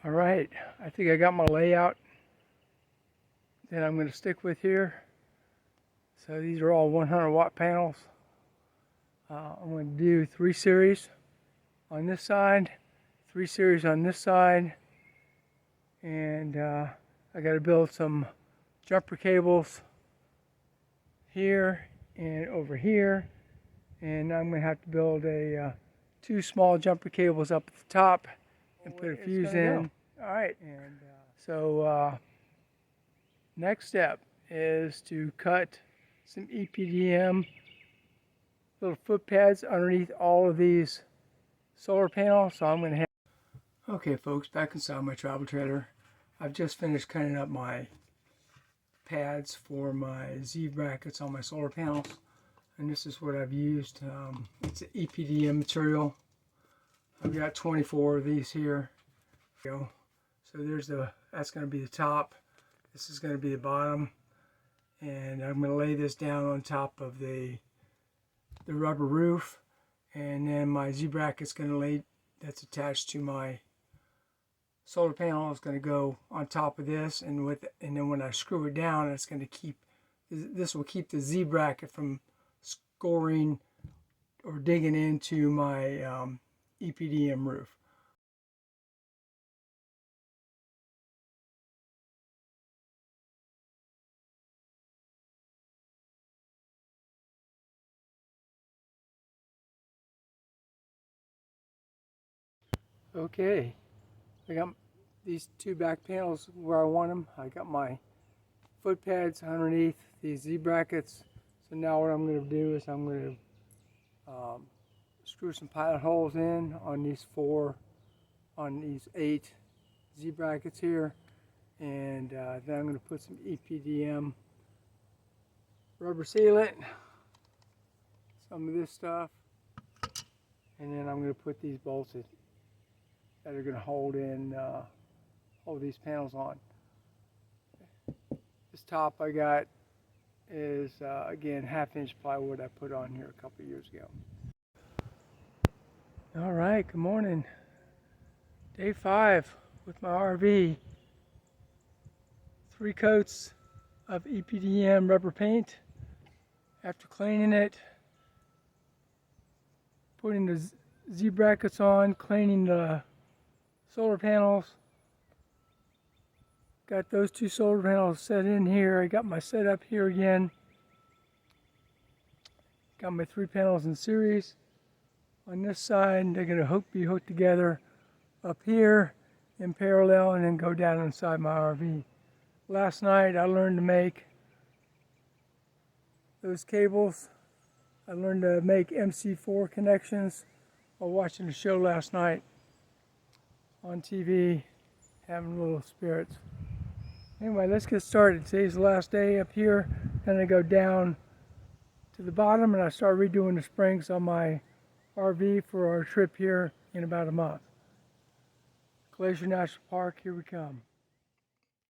All right, I think I got my layout that I'm going to stick with here. So these are all 100 watt panels. I'm going to do 3 series on this side, 3 series on this side, and I got to build some jumper cables here and over here, and I'm going to have to build a 2 small jumper cables up at the top and put a fuse in. All right, and so next step is to cut some EPDM little foot pads underneath all of these solar panels. So I'm going to have... Okay folks, back inside my travel trailer. I've just finished cutting up my pads for my Z brackets on my solar panels, and this is what I've used. It's an EPDM material. I've got 24 of these here. So that's going to be the top. This is going to be the bottom, and I'm going to lay this down on top of the rubber roof, and then my Z bracket's going to lay, that's attached to my solar panel, is going to go on top of this, and then when I screw it down, it's going to keep, this will keep the Z bracket from scoring or digging into my EPDM roof. Okay, I got these 2 back panels where I want them. I got my foot pads underneath these Z brackets. So now what I'm going to do is I'm going to screw some pilot holes in on these 8 Z brackets here, and then I'm going to put some EPDM rubber sealant, some of this stuff, and then I'm going to put these bolts in that are going to hold these panels on. This top I got is again 1/2 inch plywood I put on here a couple of years ago. All right, good morning. Day 5 with my RV. 3 coats of EPDM rubber paint. After cleaning it, putting the Z brackets on, cleaning the solar panels. Got those 2 solar panels set in here. I got my setup here again. Got my 3 panels in series. On this side, they're going to be hooked together up here in parallel and then go down inside my RV. Last night I learned to make those cables. I learned to make MC4 connections while watching the show last night on TV, having little spirits. Anyway, let's get started. Today's the last day up here. Then I go down to the bottom and I start redoing the springs on my RV for our trip here in about a month. Glacier National Park, here we come.